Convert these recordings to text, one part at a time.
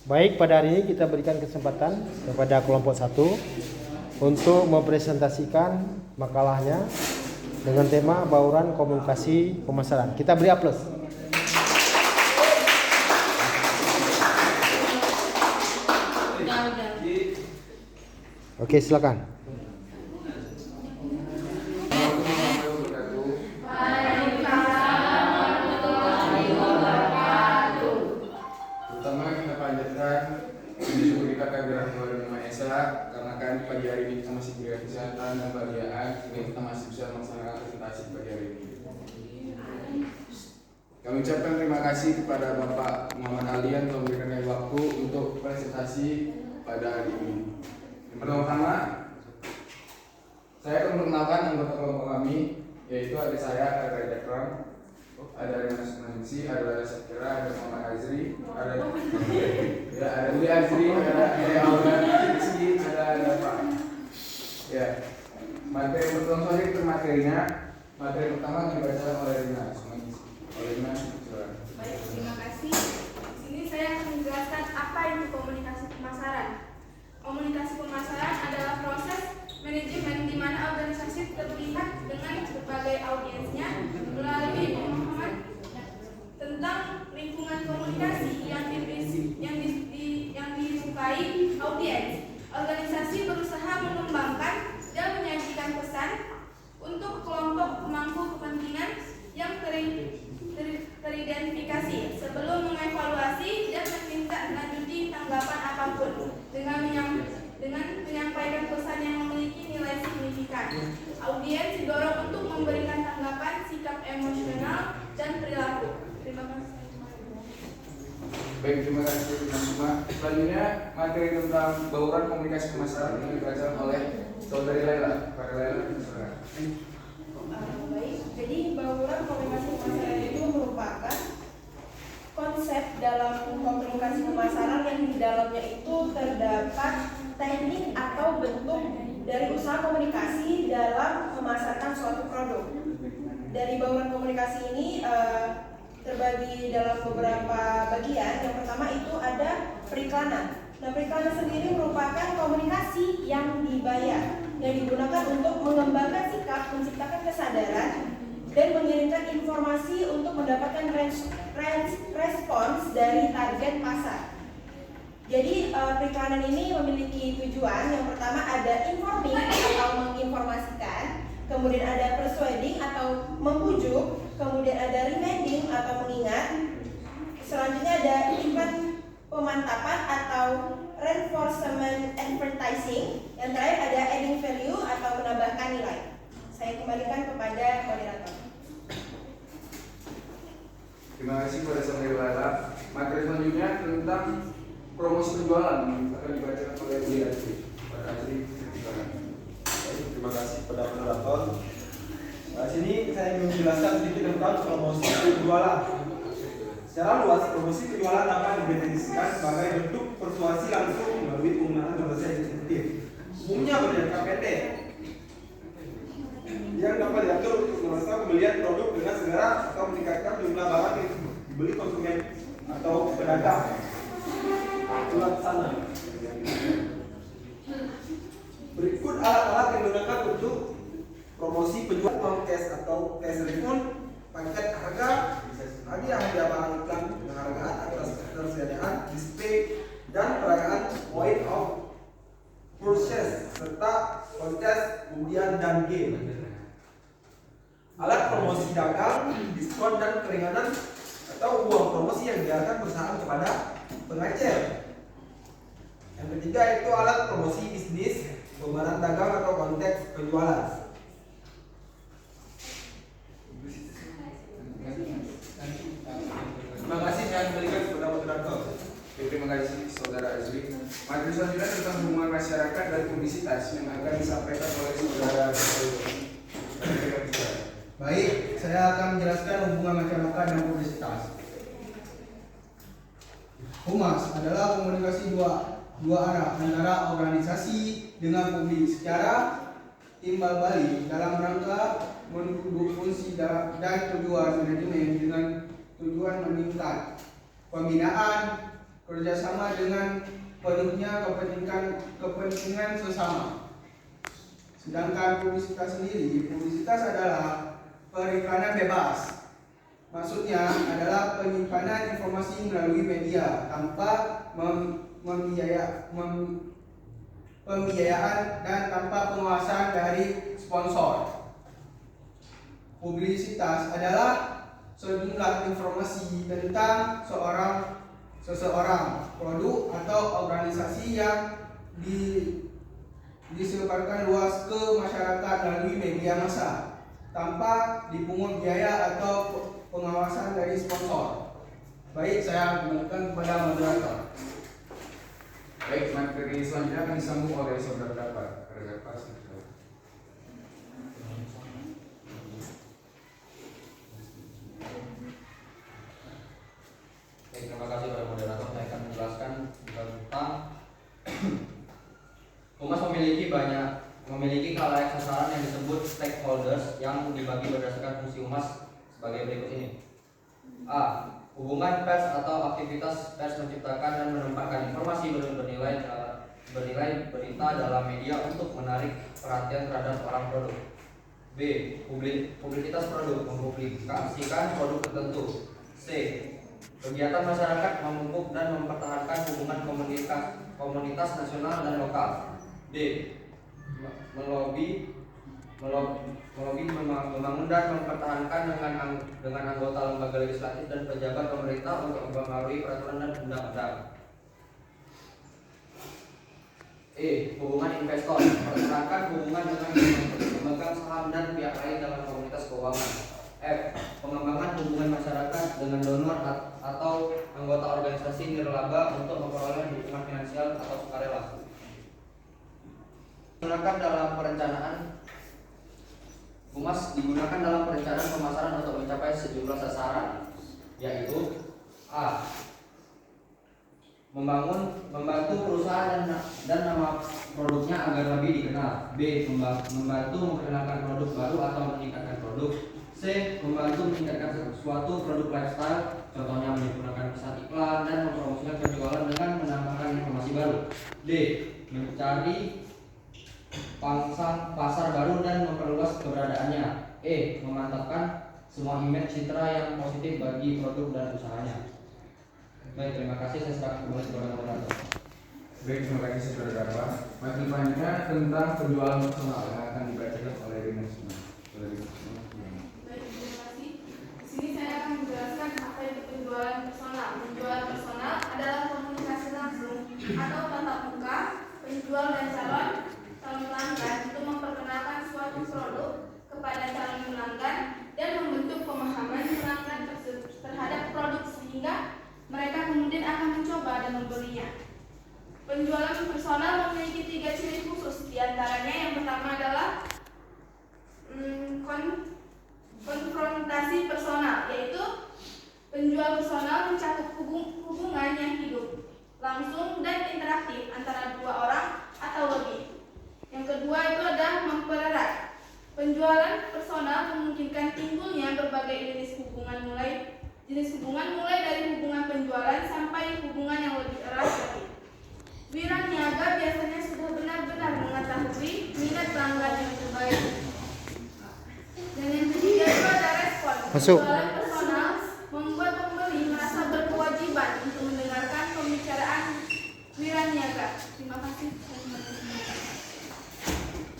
Baik, pada hari ini kita berikan kesempatan kepada kelompok 1 untuk mempresentasikan makalahnya dengan tema bauran komunikasi pemasaran. Kita beri aplaus. Oke, silakan. Pertama kita panjatkan syukur kita kehadiran Tuhan Yang Maha Esa, karena kan pagi hari ini kita masih diberi kesehatan dan kebahagiaan sehingga kita masih bisa melaksanakan presentasi pagi hari ini. Kami ucapkan terima kasih kepada Bapak Muhammad Ali yang telah memberikan kami waktu untuk presentasi pada hari ini. Yang pertama, saya akan memperkenalkan anggota kelompok kami, yaitu ada saya, ada Dekram, ada Mas Nansi, ada Syakira, ada Muhammad Azri, ada Uli Azri, ada Aura Rizki, ada Pak. Ya, materi pertama saja kita materinya. Materi pertama akan dibacakan oleh Rina. Baik, terima kasih. Di sini saya akan menjelaskan apa itu komunikasi pemasaran. Komunikasi pemasaran adalah proses manajemen di mana organisasi terlihat dengan berbagai audiensnya melalui pemahaman tentang lingkungan komunikasi yang disukai audiens. Organisasi berusaha mengembangkan dan menyajikan pesan untuk kelompok pemangku kepentingan yang teridentifikasi sebelum mengevaluasi dan menindaklanjuti tanggapan apapun dengan menyampaikan pesan yang memiliki nilai signifikan. Audiens didorong untuk memberikan tanggapan, sikap emosional, dan perilaku. Terima kasih. Baik, terima kasih Mas Suma. Selanjutnya materi tentang bauran komunikasi pemasaran yang dibacakan oleh Saudari Laila. Pada Laila, Baik, jadi bauran komunikasi pemasaran itu merupakan konsep dalam komunikasi pemasaran yang di dalamnya itu terdapat teknik atau bentuk dari usaha komunikasi dalam memasarkan suatu produk. Dari bauran komunikasi ini terbagi dalam beberapa bagian. Yang pertama itu ada periklanan. Nah, periklanan sendiri merupakan komunikasi yang dibayar, yang digunakan untuk mengembangkan sikap, menciptakan kesadaran, dan mengirimkan informasi untuk mendapatkan respons dari target pasar. Jadi periklanan ini memiliki tujuan. Yang pertama ada informing atau menginformasikan, kemudian ada persuading atau membujuk, kemudian ada reminding atau mengingat, selanjutnya ada event pemantapan atau reinforcement advertising, yang terakhir ada adding value atau menambahkan nilai. Saya kembalikan kepada moderator. terima kasih kepada Saudari Laila. Materi selanjutnya tentang promosi penjualan akan dibacakan oleh Uli Azri. Pak Azri, silakan. Baik, terima kasih kepada moderator. Di sini saya ingin menjelaskan sedikit tentang promosi penjualan. Secara luas, promosi penjualan dapat didefinisikan sebagai bentuk persuasi langsung melalui penggunaan bahasa eksekutif, umumnya berjangka pendek, yang dapat diatur untuk merasa pembelian produk dengan segera atau meningkatkan jumlah barang yang dibeli konsumen atau pedagang. Pelaksana. Berikut alat-alat yang digunakan untuk promosi penjualan: uang cash atau cash refund, paket harga, hadiah barang iklan, penghargaan atas ketersediaan, display, dan perayaan point of purchase serta kontes, undian, dan game. Alat promosi dagang, diskon, dan keringanan atau uang promosi yang diarahkan perusahaan kepada pengecer. Yang ketiga itu alat promosi bisnis, pembayaran dagang atau konteks penjualan. Terima kasih, saya kembalikan kepada moderator. Terima kasih Saudara Azri. Materi selanjutnya tentang hubungan masyarakat dan publisitas yang akan disampaikan oleh Saudara Azri. Baik, saya akan menjelaskan hubungan masyarakat dan publisitas. Humas adalah komunikasi dua arah antara organisasi dengan publik secara timbal balik dalam rangka mendukung fungsi dan tujuan manajemen dengan tujuan meningkat pembinaan, kerjasama dengan penuhnya kepentingan sesama. Sedangkan publisitas sendiri, publisitas adalah periklanan bebas. Maksudnya adalah penyimpanan informasi melalui media tanpa pembiayaan dan tanpa pengawasan dari sponsor. Publisitas adalah sejumlah informasi tentang seseorang, produk atau organisasi yang disebarkan luas ke masyarakat melalui media massa tanpa dipungut biaya atau pengawasan dari sponsor. Baik, saya kembalikan kepada moderator. Baik, materi selanjutnya akan disambung oleh saudara dapat. Baik, terima kasih kepada moderator. Saya akan menjelaskan tentang Humas memiliki khalayak sasaran yang disebut stakeholders yang dibagi berdasarkan fungsi Humas sebagai berikut ini. A. Hubungan pers atau aktivitas pers menciptakan dan menempatkan informasi bernilai berita dalam media untuk menarik perhatian terhadap orang produk. B. Publisitas produk, mempublikasikan produk tertentu. C. Kegiatan masyarakat memupuk dan mempertahankan hubungan komunitas nasional dan lokal. D. Melobi, membangun dan mempertahankan dengan anggota lembaga legislatif dan pejabat pemerintah untuk mempengaruhi peraturan dan undang-undang. E. Hubungan investor, mempertahankan hubungan dengan pemegang saham dan pihak lain dalam komunitas keuangan. F. Pengembangan hubungan masyarakat dengan donor atau anggota organisasi nirlaba untuk memperoleh dukungan finansial atau sukarela. Humas digunakan dalam perencanaan pemasaran untuk mencapai sejumlah sasaran, yaitu A. Membantu perusahaan dan nama produknya agar lebih dikenal. B. Membantu memperkenalkan produk baru atau meningkatkan produk. C. Membantu meningkatkan suatu produk lifestyle, contohnya menggunakan pesan iklan dan mempromosikan penjualan dengan menambahkan informasi baru. D. Mencari pangsang pasar baru dan memperluas keberadaannya. E. Memantapkan semua image citra yang positif bagi produk dan usahanya. Baik, terima kasih. Saya serahkan kembali kepada moderator. Baik, terima kasih saudara dapat. Materi selanjutnya tentang penjualan personal yang akan dibacakan oleh Rina Sina. Baik, terima kasih. Di sini saya akan menjelaskan apa itu penjualan personal. Penjualan personal adalah komunikasi langsung atau tatap muka penjual dan calon pelanggan untuk memperkenalkan suatu produk kepada calon pelanggan dan membentuk pemahaman pelanggan terhadap produk sehingga mereka kemudian akan mencoba dan membelinya. Penjualan personal memiliki 3 ciri khusus. Di antaranya yang pertama adalah konfrontasi personal, yaitu penjual personal mencakup hubungan yang hidup, langsung dan interaktif antara 2 orang atau lebih. Yang kedua itu adalah mempererat. Penjualan personal memungkinkan timbulnya berbagai jenis hubungan mulai dari hubungan penjualan sampai hubungan yang lebih erat lagi. Wira niaga biasanya sudah benar-benar mengetahui minat pelanggan yang terbaik. Dan yang ketiga itu ada respon. Penjualan personal membuat pembeli merasa berkewajiban untuk mendengarkan pembicaraan wira niaga. Terima kasih.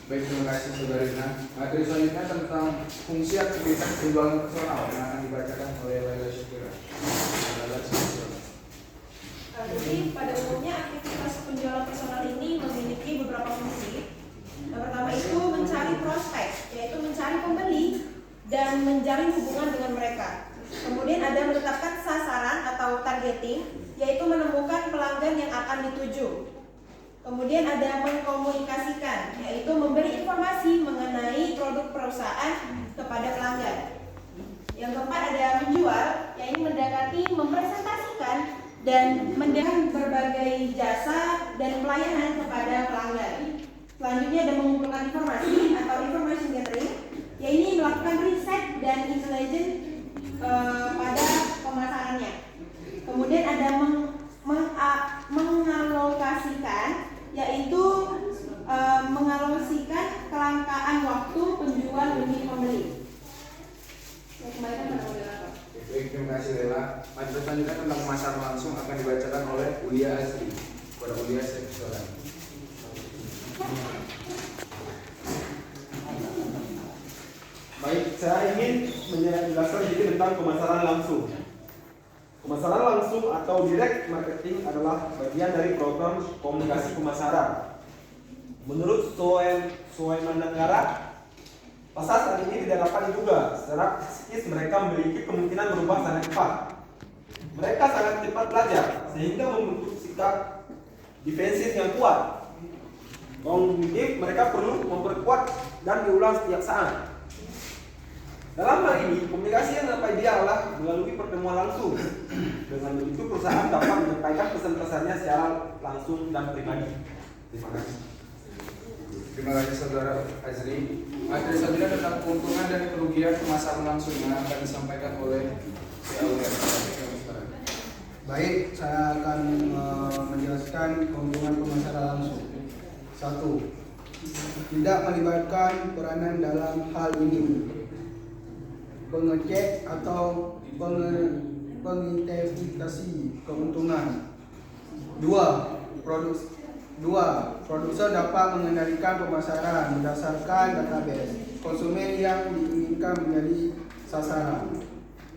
Baik, terima kasih saudara Rina. Materi selanjutnya tentang fungsi aktivitas penjualan personal yang akan dibacakan oleh Laila Syukira. Jadi pada umumnya aktivitas penjualan personal ini memiliki beberapa fungsi. Yang pertama itu mencari prospek, yaitu mencari pembeli dan menjalin hubungan dengan mereka. Kemudian ada menetapkan sasaran atau targeting, yaitu menemukan pelanggan yang akan dituju. Kemudian ada mengkomunikasikan, yaitu memberi informasi mengenai produk perusahaan kepada pelanggan. Yang keempat ada menjual, yaitu mendekati, mempresentasikan dan mendengar berbagai jasa dan pelayanan kepada pelanggan. Selanjutnya ada mengumpulkan informasi atau information gathering, yaitu melakukan riset dan intelligence pada pemasarannya. Kemudian ada mengalokasikan, yaitu mengalokasikan kelangkaan waktu penjual demi pembeli. Ya, kembalikan pada moderator. Baik, terima kasih Lela. Materi selanjutnya tentang pemasaran langsung akan dibacakan oleh Ulia Azri. Kepada Ulia, saya persilakan. Baik, saya ingin menjelaskan sedikit tentang pemasaran langsung. Pemasaran langsung atau direct marketing adalah bagian dari program komunikasi pemasaran. Menurut Soeman Negara, pasar saat ini tidak dapat diduga secara psikis mereka memiliki kemungkinan berubah sangat cepat. Mereka sangat cepat belajar sehingga membentuk sikap defensif yang kuat. Kognitif mereka perlu memperkuat dan diulang setiap saat. Dalam hal ini, komunikasi yang dapat ideal adalah melalui pertemuan langsung. Dengan begitu, perusahaan dapat menyampaikan pesan-pesannya secara langsung dan pribadi. Terima kasih. Terima kasih Saudara Azri. Materi selanjutnya tentang keuntungan dan kerugian pemasaran langsung yang akan disampaikan oleh si Aulia. Baik, saya akan menjelaskan keuntungan pemasaran langsung. 1. Tidak melibatkan peranan dalam hal ini. Pengecek atau pengidentifikasi keuntungan. 2. Produsen dapat mengendalikan pemasaran berdasarkan database konsumen yang diinginkan menjadi sasaran.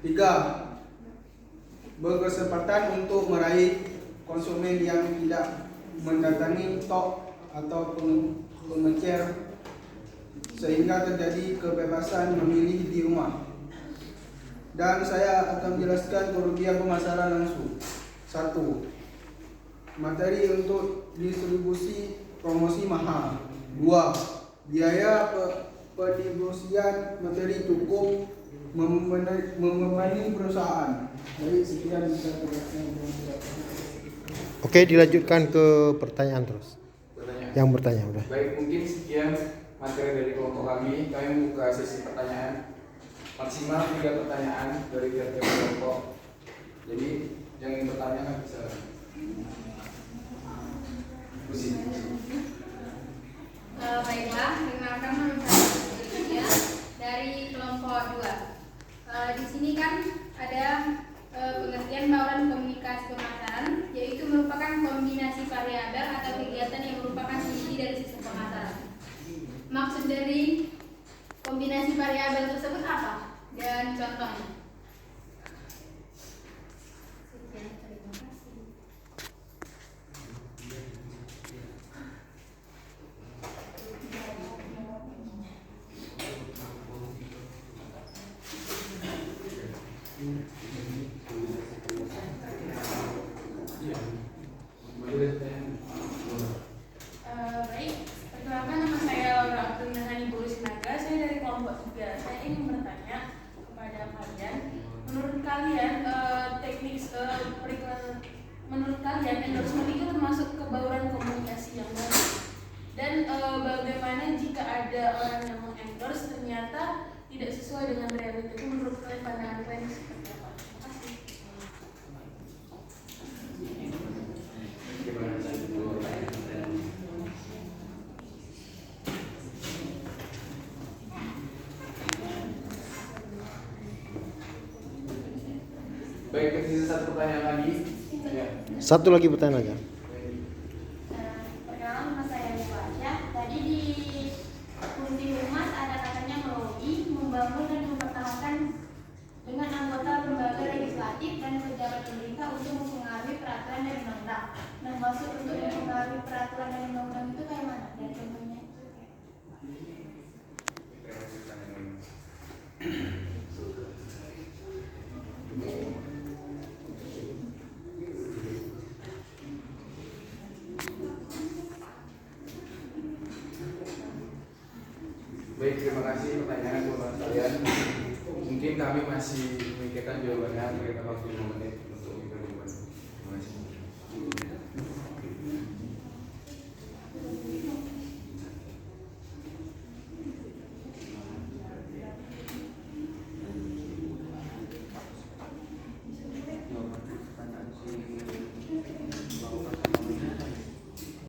3. Berkesempatan untuk meraih konsumen yang tidak mendatangi tok atau pengecer sehingga terjadi kebebasan memilih di rumah. Dan saya akan menjelaskan kerugian pemasaran langsung. 1. Materi untuk distribusi promosi mahal. 2. Biaya pendistribusian materi cukup membebani perusahaan. Jadi sekian bisa Oke, dilanjutkan ke pertanyaan terus. Yang bertanya udah. Baik, mungkin sekian materi dari kelompok kami. Kami membuka sesi pertanyaan. Maksimal 3 pertanyaan dari tiap-tiap kelompok. Jadi yang ingin bertanya kan bisa Baiklah, perkenalkan nama saya dari kelompok 2. Di sini kan ada pengertian bauran komunikasi pemasaran, yaitu merupakan kombinasi variabel atau kegiatan yang merupakan inti dari sistem pemasaran. Maksud dari kombinasi variabel tersebut apa? Dan contohnya. Sekian, terima kasih. Baik, perkenalkan nama saya Laura Abdulnahani Burisnaga. Saya dari kelompok 3. Saya ingin bertanya kepada kalian, menurut kalian menurut kalian endorsement itu termasuk kebauran komunikasi yang baik? Dan bagaimana jika ada orang yang mengendorse ternyata tidak sesuai dengan realita? Itu menurut kalian pandangan kalian seperti apa? Terima kasih. baik, tersisa 1 pertanyaan lagi. Ya. Satu lagi pertanyaan aja. Perkenalkan nama saya Nuwasya. Tadi di fungsi humas ada katanya melobi, membangun dan mempertahankan dengan anggota lembaga legislatif dan pejabat pemerintah untuk mempengaruhi peraturan dan undang-undang. Nah, maksud untuk mempengaruhi peraturan dan undang-undang itu kayak mana? Dan contohnya? Baik, terima kasih pertanyaan teman-teman sekalian. Mungkin kami masih memikirkan jawabannya, berikan waktu 5 menit.